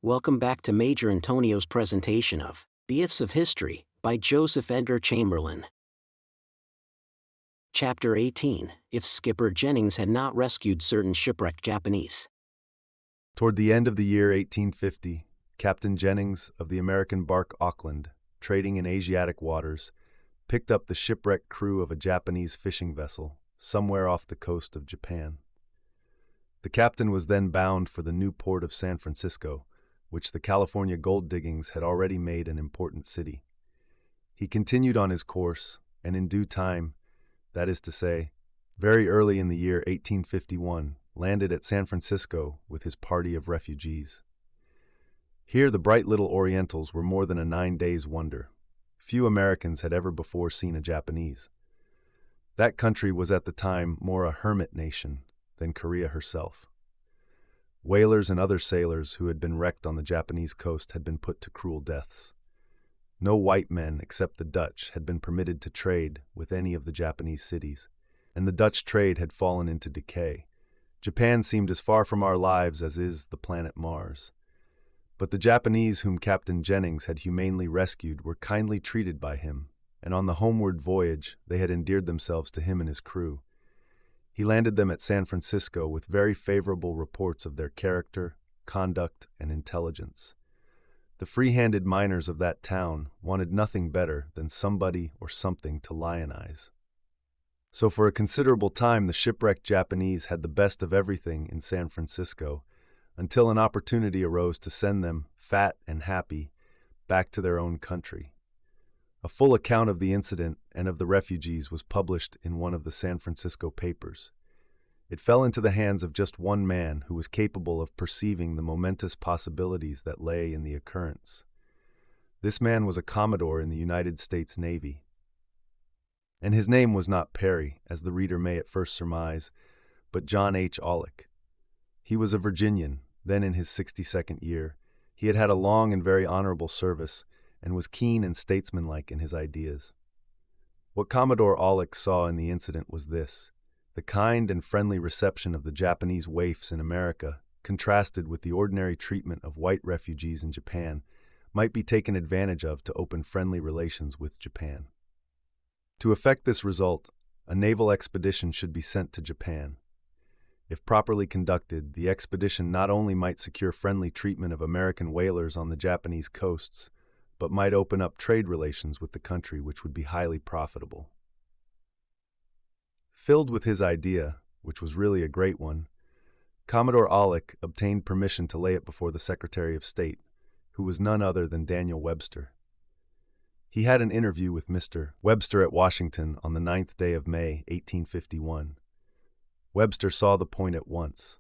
Welcome back to Major Intonio's presentation of The Ifs of History by Joseph Edgar Chamberlin. Chapter 18, If Skipper Jennings Had Not Rescued Certain Shipwrecked Japanese. Toward the end of the year 1850, Captain Jennings of the American bark Auckland, trading in Asiatic waters, picked up the shipwrecked crew of a Japanese fishing vessel somewhere off the coast of Japan. The captain was then bound for the new port of San Francisco, which the California gold diggings had already made an important city. He continued on his course, and in due time, that is to say, very early in the year 1851, landed at San Francisco with his party of refugees. Here the bright little Orientals were more than a 9 days' wonder. Few Americans had ever before seen a Japanese. That country was at the time more a hermit nation than Korea herself. Whalers and other sailors who had been wrecked on the Japanese coast had been put to cruel deaths. No white men except the Dutch had been permitted to trade with any of the Japanese cities, and the Dutch trade had fallen into decay. Japan seemed as far from our lives as is the planet Mars. But the Japanese whom Captain Jennings had humanely rescued were kindly treated by him, and on the homeward voyage they had endeared themselves to him and his crew. He landed them at San Francisco with very favorable reports of their character, conduct, and intelligence. The free-handed miners of that town wanted nothing better than somebody or something to lionize. So for a considerable time the shipwrecked Japanese had the best of everything in San Francisco, until an opportunity arose to send them, fat and happy, back to their own country. A full account of the incident and of the refugees was published in one of the San Francisco papers. It fell into the hands of just one man who was capable of perceiving the momentous possibilities that lay in the occurrence. This man was a Commodore in the United States Navy. And his name was not Perry, as the reader may at first surmise, but John H. Aulick. He was a Virginian, then in his 62nd year. He had had a long and very honorable service, and was keen and statesmanlike in his ideas. What Commodore Aulick saw in the incident was this: the kind and friendly reception of the Japanese waifs in America, contrasted with the ordinary treatment of white refugees in Japan, might be taken advantage of to open friendly relations with Japan. To effect this result, a naval expedition should be sent to Japan. If properly conducted, the expedition not only might secure friendly treatment of American whalers on the Japanese coasts, but might open up trade relations with the country which would be highly profitable. Filled with his idea, which was really a great one, Commodore Aulick obtained permission to lay it before the Secretary of State, who was none other than Daniel Webster. He had an interview with Mr. Webster at Washington on the 9th day of May, 1851. Webster saw the point at once.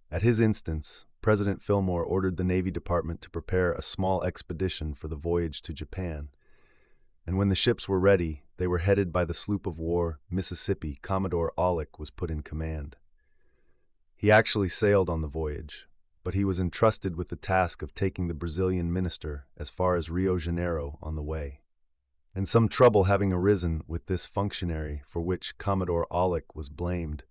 At his instance, President Fillmore ordered the Navy Department to prepare a small expedition for the voyage to Japan, and when the ships were ready, they were headed by the sloop of war Mississippi. Commodore Aulick was put in command. He actually sailed on the voyage, but he was entrusted with the task of taking the Brazilian minister as far as Rio Janeiro on the way. And some trouble having arisen with this functionary, for which Commodore Aulick was blamed,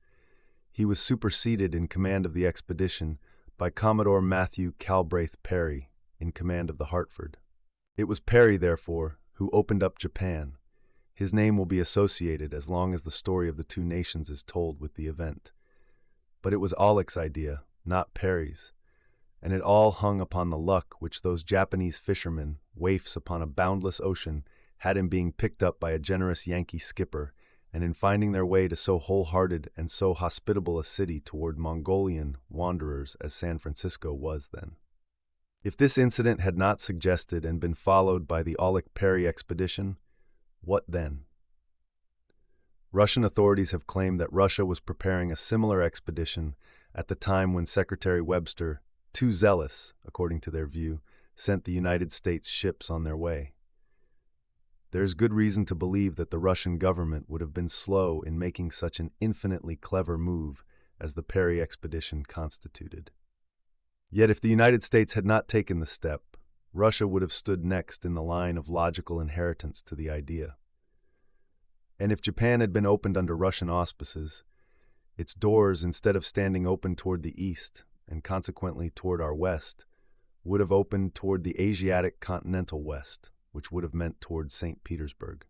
he was superseded in command of the expedition by Commodore Matthew Calbraith Perry, in command of the Hartford. It was Perry, therefore, who opened up Japan. His name will be associated as long as the story of the two nations is told with the event. But it was Aulick's idea, not Perry's, and it all hung upon the luck which those Japanese fishermen, waifs upon a boundless ocean, had in being picked up by a generous Yankee skipper, and in finding their way to so wholehearted and so hospitable a city toward Mongolian wanderers as San Francisco was then. If this incident had not suggested and been followed by the Aulick-Perry expedition, what then? Russian authorities have claimed that Russia was preparing a similar expedition at the time when Secretary Webster, too zealous, according to their view, sent the United States ships on their way. There is good reason to believe that the Russian government would have been slow in making such an infinitely clever move as the Perry expedition constituted. Yet if the United States had not taken the step, Russia would have stood next in the line of logical inheritance to the idea. And if Japan had been opened under Russian auspices, its doors, instead of standing open toward the east, and consequently toward our west, would have opened toward the Asiatic continental west, which would have meant toward St. Petersburg.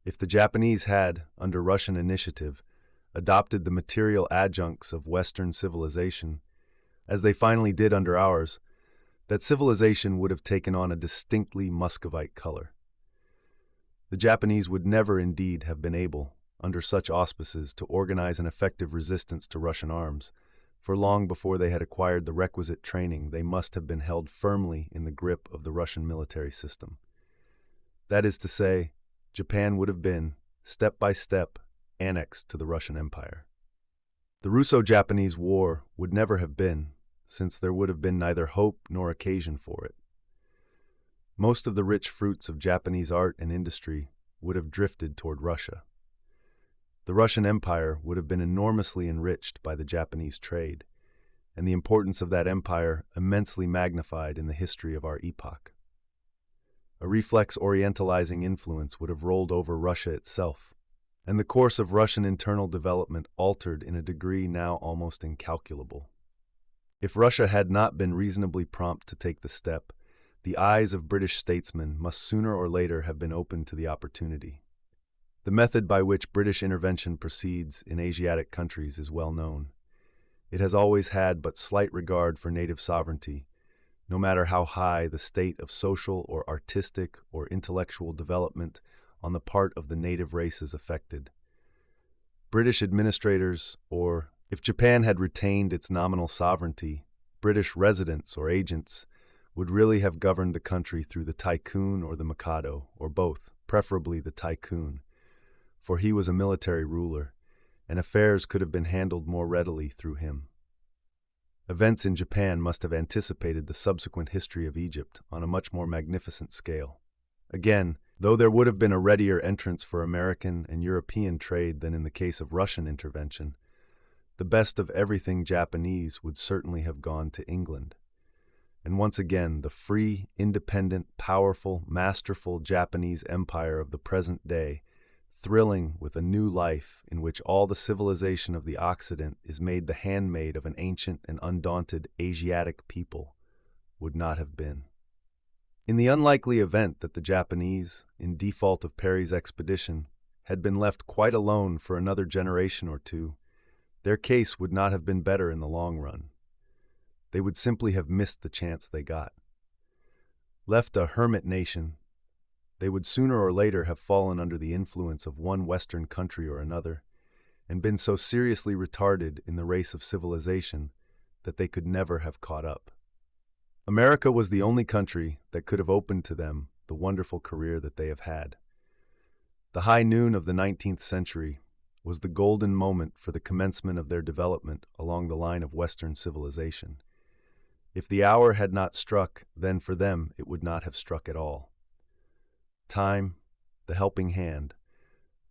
If the Japanese had, under Russian initiative, adopted the material adjuncts of Western civilization, as they finally did under ours, that civilization would have taken on a distinctly Muscovite color. The Japanese would never indeed have been able, under such auspices, to organize an effective resistance to Russian arms, for long before they had acquired the requisite training, they must have been held firmly in the grip of the Russian military system. That is to say, Japan would have been, step by step, annexed to the Russian Empire. The Russo-Japanese War would never have been, since there would have been neither hope nor occasion for it. Most of the rich fruits of Japanese art and industry would have drifted toward Russia. The Russian Empire would have been enormously enriched by the Japanese trade, and the importance of that empire immensely magnified in the history of our epoch. A reflex orientalizing influence would have rolled over Russia itself, and the course of Russian internal development altered in a degree now almost incalculable. If Russia had not been reasonably prompt to take the step, the eyes of British statesmen must sooner or later have been opened to the opportunity. The method by which British intervention proceeds in Asiatic countries is well known. It has always had but slight regard for native sovereignty, no matter how high the state of social or artistic or intellectual development on the part of the native races affected. British administrators, or, if Japan had retained its nominal sovereignty, British residents or agents, would really have governed the country through the tycoon or the mikado, or both, preferably the tycoon, for he was a military ruler, and affairs could have been handled more readily through him. Events in Japan must have anticipated the subsequent history of Egypt on a much more magnificent scale. Again, though there would have been a readier entrance for American and European trade than in the case of Russian intervention, the best of everything Japanese would certainly have gone to England. And once again, the free, independent, powerful, masterful Japanese empire of the present day, thrilling with a new life in which all the civilization of the Occident is made the handmaid of an ancient and undaunted Asiatic people, would not have been. In the unlikely event that the Japanese, in default of Perry's expedition, had been left quite alone for another generation or two, their case would not have been better in the long run. They would simply have missed the chance they got. Left a hermit nation, they would sooner or later have fallen under the influence of one Western country or another, and been so seriously retarded in the race of civilization that they could never have caught up. America was the only country that could have opened to them the wonderful career that they have had. The high noon of the 19th century was the golden moment for the commencement of their development along the line of Western civilization. If the hour had not struck, then for them it would not have struck at all. Time, the helping hand,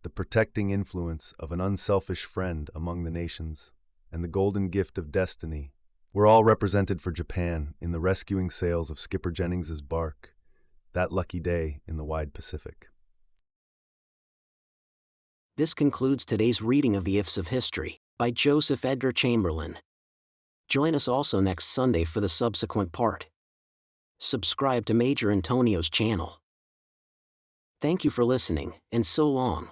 the protecting influence of an unselfish friend among the nations, and the golden gift of destiny were all represented for Japan in the rescuing sails of Skipper Jennings's bark, that lucky day in the wide Pacific. This concludes today's reading of the Ifs of History by Joseph Edgar Chamberlin. Join us also next Sunday for the subsequent part. Subscribe to Major Intonio's channel. Thank you for listening, and so long.